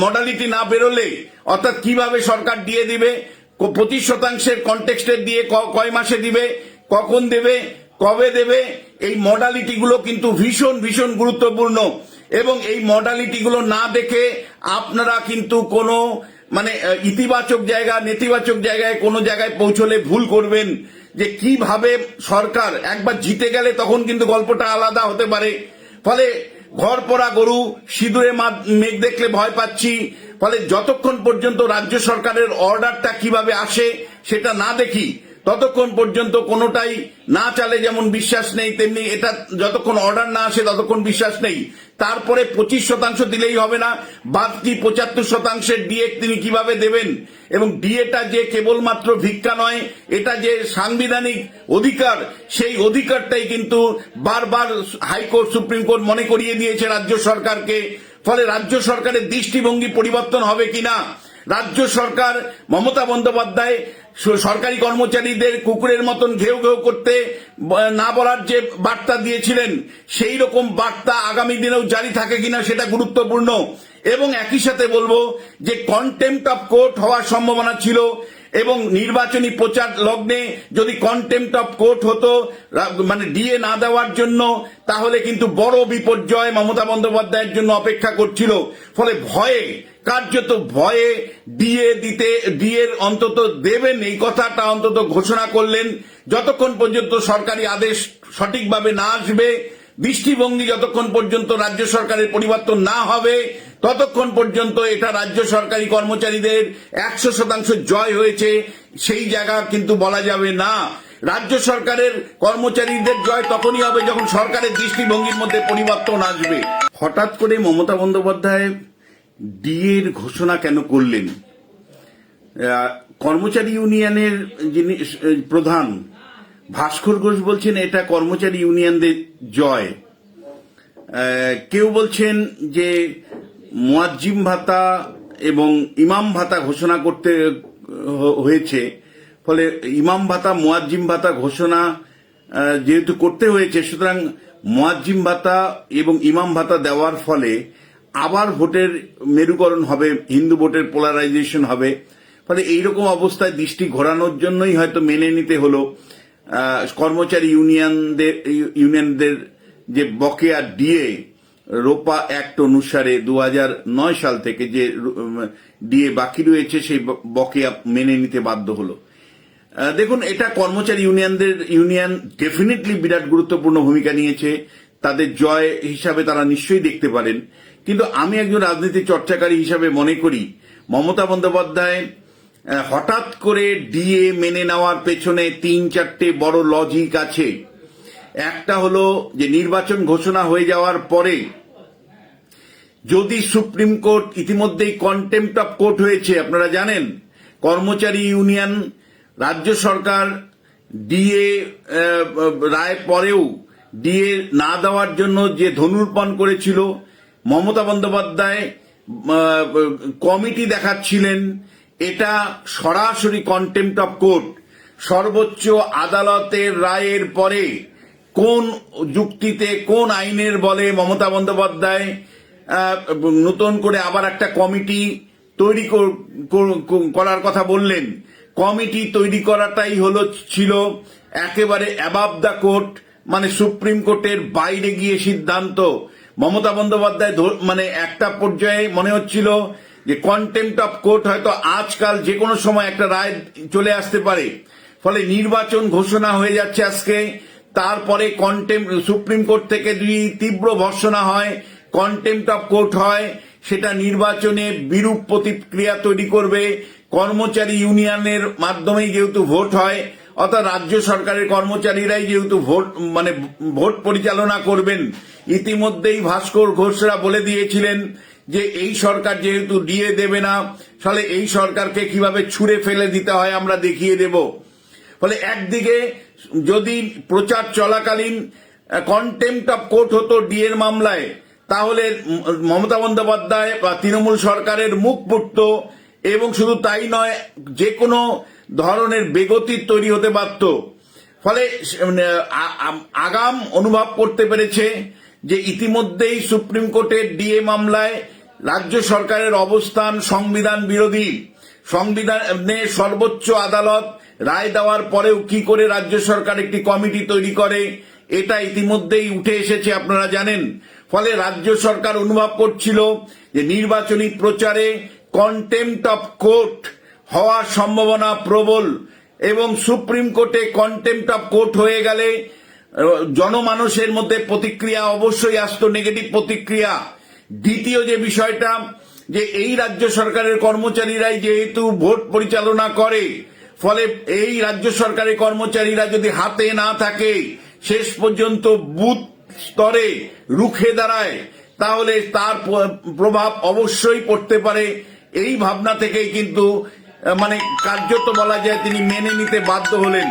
Modality না বেরোলে, অর্থাৎ কিভাবে সরকার দিয়ে দিবে, 25% কনটেক্সটের দিয়ে কয় মাসে দিবে, কখন দেবে, কবে দেবে, এই মডালিটি গুলো কিন্তু ভীষণ ভীষণ গুরুত্বপূর্ণ। এবং এই মডালিটি গুলো না দেখে আপনারা কিন্তু কোনো ইতিবাচক জায়গা নেতিবাচক জায়গায় কোনো জায়গায় পৌঁছলে ভুল করবেন। যে কিভাবে সরকার একবার জিতে গেলে তখন কিন্তু গল্পটা আলাদা হতে পারে। ফলে ঘর পড়া গরু সিঁদুরে মেঘ দেখলে ভয় পাচ্ছি। ফলে যতক্ষণ পর্যন্ত রাজ্য সরকারের অর্ডারটা কিভাবে আসে সেটা না দেখি ততক্ষণ পর্যন্ত কোনোটাই না চালে যেমন বিশ্বাস নেই, তেমনি এটা যতক্ষণ অর্ডার না আসে ততক্ষণ বিশ্বাস নেই। তারপরে 25% দিলেই হবে না, বাকি 75%-এর ডিএ তিনি কিভাবে দেবেন? এবং ডিএটা যে কেবলমাত্র ভিক্ষা নয়, এটা যে সাংবিধানিক অধিকার, সেই অধিকারটাই কিন্তু বারবার হাইকোর্ট সুপ্রিম কোর্ট মনে করিয়ে দিয়েছে রাজ্য সরকারকে। ফলে রাজ্য সরকারের দৃষ্টিভঙ্গি পরিবর্তন হবে কিনা, রাজ্য সরকার মমতা বন্দ্যোপাধ্যায় সরকারি কর্মচারীদের কুকুরের মতন ঘেউ ঘেউ করতে না বলার যে বার্তা দিয়েছিলেন, সেই রকম বার্তা আগামী দিনেও জারি থাকে কিনা সেটা গুরুত্বপূর্ণ। এবং একই সাথে বলবো যে কন্টেম্প্ট অফ কোর্ট হওয়ার সম্ভাবনা ছিল, এবং নির্বাচনী প্রচার লগ্নে যদি কন্টেম্প্ট অফ কোর্ট হতো ডিএ না দেওয়ার জন্য, তাহলে কিন্তু বড় বিপর্যয় মমতা বন্দ্যোপাধ্যায়ের জন্য অপেক্ষা করছিল। ফলে ভয়ে, কার্যত ভয়ে ডিএর অন্তত দেবেন এই কথাটা অন্তত ঘোষণা করলেন। যতক্ষণ পর্যন্ত সরকারি আদেশ সঠিকভাবে না আসবে, দৃষ্টিভঙ্গি যতক্ষণ পর্যন্ত রাজ্য সরকারের পরিবর্তন না হবে, ততক্ষণ পর্যন্ত এটা রাজ্য সরকারি কর্মচারীদের 100% জয় হয়েছে সেই জায়গা কিন্তু বলা যাবে না। রাজ্য সরকারের কর্মচারীদের জয় তখনই হবে যখন সরকারের দৃষ্টিভঙ্গির মধ্যে পরিবর্তন আসবে। হঠাৎ করে মমতা বন্দ্যোপাধ্যায় ডিএর ঘোষণা কেন করলেন? কর্মচারী ইউনিয়নের যিনি প্রধান ভাস্কর ঘোষ বলছেন এটা কর্মচারী ইউনিয়নদের জয়। কেউ বলছেন যে মুয়াজ্জিম ভাতা এবং ইমাম ভাতা ঘোষণা করতে হয়েছে, ফলে ইমাম ভাতা মুয়াজ্জিম ভাতা ঘোষণা যেহেতু করতে হয়েছে, সুতরাং মুয়াজ্জিম ভাতা এবং ইমাম ভাতা দেওয়ার ফলে আবার ভোটের মেরুকরণ হবে, হিন্দু ভোটের পোলারাইজেশন হবে। ফলে এইরকম অবস্থায় দৃষ্টি ঘোরানোর জন্যই হয়তো মেনে নিতে হলো কর্মচারী ইউনিয়নদের যে বকেয়া ডিএ রোপা অ্যাক্ট অনুসারে 2009 সাল থেকে যে ডিএ বাকি রয়েছে সেই বকেয়া মেনে নিতে বাধ্য হলো। দেখুন, এটা কর্মচারী ইউনিয়ন ডেফিনেটলি বিরাট গুরুত্বপূর্ণ ভূমিকা নিয়েছে, তাদের জয় হিসাবে তারা নিশ্চয়ই দেখতে পারেন। কিন্তু আমি একজন রাজনীতি চর্চাকারী হিসাবে মনে করি মমতা বন্দ্যোপাধ্যায় হঠাৎ করে ডিএ মেনে নেওয়ার পেছনে 3-4টে বড় লজিক আছে। একটা হলো যে নির্বাচন ঘোষণা হয়ে যাওয়ার পরে যদি সুপ্রিম কোর্ট, ইতিমধ্যেই কন্টেম্প্ট অফ কোর্ট হয়েছে আপনারা জানেন, কর্মচারী ইউনিয়ন রাজ্য সরকার ডিএ রায় পরেও ডিএ না দেওয়ার জন্য যে ধনুর্পণ করেছিল, মমতা বন্দ্যোপাধ্যায় কমিটি দেখাচ্ছিলেন, এটা সরাসরি কন্টেম্প্ট অফ কোর্ট। সর্বোচ্চ আদালতের রায়ের পরে কোন যুক্তিতে, কোন আইনের বলে মমতা বন্দ্যোপাধ্যায় নতুন করে আবার একটা কমিটি তৈরি করার কথা বললেন? কমিটি তৈরি করাটাই ছিল একেবারে অ্যাবাভ দ্য কোর্ট, সুপ্রিম কোর্টের বাইরে গিয়ে সিদ্ধান্ত। মমতা বন্দ্যোপাধ্যায় একটা পর্যায়ে মনে হচ্ছিল যে কন্টেম্প্ট অফ কোর্ট হয়তো আজকাল যে কোনো সময় একটা রায় চলে আসতে পারে। ফলে নির্বাচন ঘোষণা হয়ে যাচ্ছে আজকে, তারপরে সুপ্রিম কোর্ট থেকে যদি তীব্র ভর্ৎসনা হয়, কন্টেম্প্ট অফ কোর্ট হয়, সেটা নির্বাচনে বিরূপ প্রতিক্রিয়া তৈরি করবে। কর্মচারী ইউনিয়নের মাধ্যমেই যেহেতু ভোট হয়, অর্থাৎ রাজ্য সরকারের কর্মচারীরাই যেহেতু ভোট পরিচালনা করবেন, ইতিমধ্যেই ভাস্কর ঘোষরা বলে দিয়েছিলেন যে এই সরকার যেহেতু ডিএ দেবে না, ফলে এই সরকারকে কিভাবে ছুঁড়ে ফেলে দিতে হয় আমরা দেখিয়ে দেব। ফলে একদিকে যদি প্রচার চলাকালীন কন্টেম্প্ট অফ কোর্ট হতো ডিএর মামলায়, তাহলে মমতা বন্দ্যোপাধ্যায় বা তৃণমূল সরকারের মুখ পুড়ত, এবং শুধু তাই নয়, যে কোনো ধরনের বেগতির তৈরি হতে পারত। ফলে আগাম অনুভব করতে পেরেছে যে ইতিমধ্যেই সুপ্রিম কোর্টের ডিএ মামলায় রাজ্য সরকারের অবস্থান সংবিধান বিরোধী। সংবিধানে সর্বোচ্চ আদালত রায় দেওয়ার পরেও কি করে রাজ্য সরকার একটি কমিটি তৈরি করে, এটা ইতিমধ্যেই উঠে এসেছে, আপনারা জানেন। ফলে রাজ্য সরকার অনুভব করছিল যে নির্বাচনী প্রচারে কন্টেম্প্ট অফ কোর্ট হওয়ার সম্ভাবনা প্রবল, এবং সুপ্রিম কোর্টে কন্টেম্প্ট অফ কোর্ট হয়ে গেলে জনমানুষের মধ্যে প্রতিক্রিয়া অবশ্যই আসতো, নেগেটিভ প্রতিক্রিয়া। দ্বিতীয় যে বিষয়টা, যে এই রাজ্য সরকারের কর্মচারীরাই যেহেতু ভোট পরিচালনা করে, ফলে এই রাজ্য সরকারের কর্মচারীরা যদি হাতে না থাকে, শেষ পর্যন্ত বুথ স্তরে রুখে দাঁড়ায়, তাহলে তার প্রভাব অবশ্যই পড়তে পারে। এই ভাবনা থেকেই কিন্তু মানে কার্যত বলা যায় তিনি মেনে নিতে বাধ্য হলেন।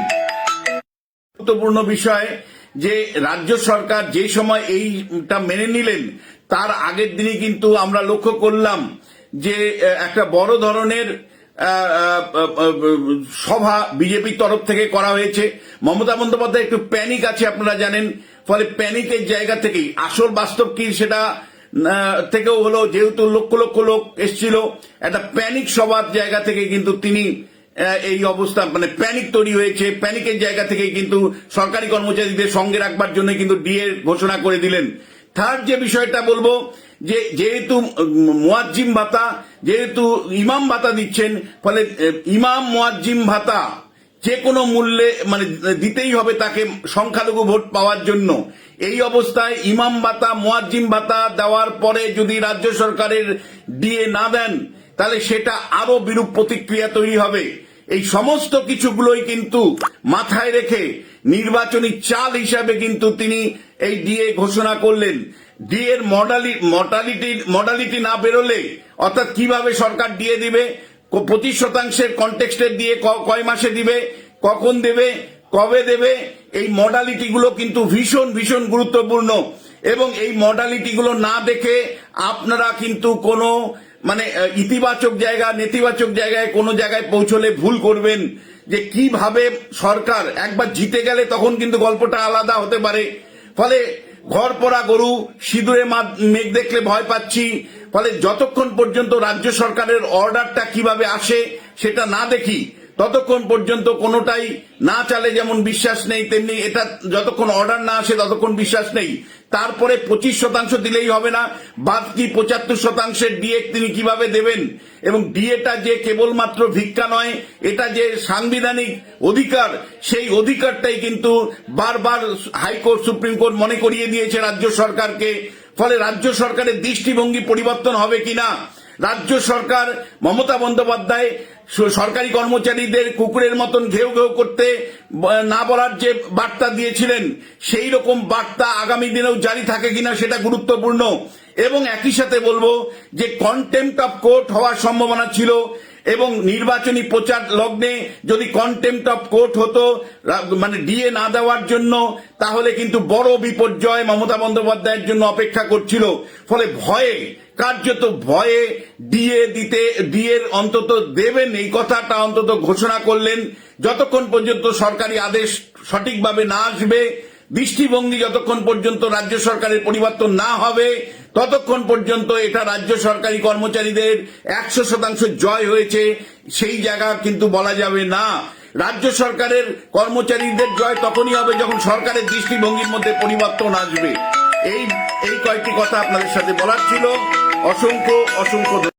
গুরুত্বপূর্ণ বিষয় যে রাজ্য সরকার যে সময় এইটা মেনে নিলেন, তার আগের দিনই কিন্তু আমরা লক্ষ্য করলাম যে একটা বড় ধরনের সভা বিজেপির তরফ থেকে করা হয়েছে। মমতা বন্দ্যোপাধ্যায় একটু প্যানিক আছে, আপনারা জানেন। ফলে প্যানিকের জায়গা থেকেই আসল বাস্তব কি সেটা থেকেও হলো, যেহেতু লক্ষ লক্ষ লোক এসেছিল, একটা প্যানিক সভার জায়গা থেকে কিন্তু তিনি এই অবস্থা, মানে প্যানিক তৈরি হয়েছে। প্যানিকের জায়গা থেকে কিন্তু সরকারি কর্মচারীদের সঙ্গে রাখবার জন্য কিন্তু ডিএ ঘোষণা করে দিলেন। থার্ড যে বিষয়টা বলবো, যে যেহেতু মুয়াজ্জিম ভাতা, যেহেতু ইমাম ভাতা দিচ্ছেন, ফলে ইমাম মুয়াজ্জিম ভাতা যে কোনো মূল্যে মানে দিতেই হবে তাকে সংখ্যালঘু ভোট পাওয়ার জন্য। এই অবস্থায় ইমাম ভাতা, মুয়াজ্জিম ভাতা দেওয়ার পরে যদি রাজ্য সরকারের ডিএ না দেন, তাহলে সেটা আরো বিরূপ প্রতিক্রিয়া তৈরি হবে। এই সমস্ত কিছুগুলোই কিন্তু মাথায় রেখে নির্বাচনী চাল হিসাবে কিন্তু তিনি এই ডিএ ঘোষণা করলেন। ডিএ এর মডালিটি না বেরোলে, অর্থাৎ কিভাবে সরকার ডিএ দিবে, 25% কনটেক্সটের দিয়ে কয় মাসে দিবে, কখন দেবে, কবে দেবে, এই মডালিটি গুলো কিন্তু ভীষণ ভীষণ গুরুত্বপূর্ণ। এবং এই মডালিটি গুলো না দেখে আপনারা কিন্তু কোনো মানে ইতিবাচক জায়গা, নেতিবাচক জায়গায় কোনো জায়গায় পৌঁছলে ভুল করবেন। যে কিভাবে সরকার একবার জিতে গেলে তখন কিন্তু গল্পটা আলাদা হতে পারে। ফলে ঘর পড়া গরু সিঁদুরে মেঘ দেখলে ভয় পাচ্ছি। ফলে যতক্ষণ পর্যন্ত রাজ্য সরকারের অর্ডারটা কিভাবে আসে সেটা না দেখি, ততক্ষণ পর্যন্ত কোনোটাই না চালে যেমন বিশ্বাস নেই, তেমনি এটা যতক্ষণ অর্ডার না আসে ততক্ষণ বিশ্বাস নেই। তারপরে 25% দিলেই হবে না, বাকি 75% ডিএ তিনি কিভাবে দেবেন? এবং ডিএটা যে কেবলমাত্র ভিক্ষা নয়, এটা যে সাংবিধানিক অধিকার, সেই অধিকারটাই কিন্তু বারবার হাইকোর্ট, সুপ্রিম কোর্ট মনে করিয়ে দিয়েছে রাজ্য সরকারকে। ফলে রাজ্য সরকারের দৃষ্টিভঙ্গি পরিবর্তন হবে কিনা, রাজ্য সরকার মমতা বন্দ্যোপাধ্যায় সরকারি কর্মচারীদের কুকুরের মতন ঘেউ ঘেউ করতে না বলার যে বার্তা দিয়েছিলেন, সেই রকম বার্তা আগামী দিনেও জারি থাকে কিনা সেটা গুরুত্বপূর্ণ। এবং একই সাথে বলবো যে কন্টেম্প্ট অফ কোর্ট হওয়ার সম্ভাবনা ছিল, এবং নির্বাচনী প্রচার লগ্নে যদি কন্টেম্প্ট অফ কোর্ট হতো মানে ডিএ না দেওয়ার জন্য, তাহলে কিন্তু বড় বিপর্যয় মমতা বন্দ্যোপাধ্যায়ের জন্য অপেক্ষা করছিল। ফলে ভয়ে, কার্যত ভয়ে ডিএ অন্তত দেবেন এই কথাটা অন্তত ঘোষণা করলেন। যতক্ষণ পর্যন্ত সরকারি আদেশ সঠিকভাবে না আসবে, দৃষ্টিভঙ্গি যতক্ষণ পর্যন্ত রাজ্য সরকারের পরিবর্তন না হবে, ততক্ষণ পর্যন্ত এটা রাজ্য সরকারি কর্মচারীদের 100% জয় হয়েছে সেই জায়গা কিন্তু বলা যাবে না। রাজ্য সরকারের কর্মচারীদের জয় তখনই হবে যখন সরকারের দৃষ্টিভঙ্গির মধ্যে পরিবর্তন আসবে। এই কয়েকটি কথা আপনাদের সাথে বলার ছিল। অসংখ্য অসংখ্য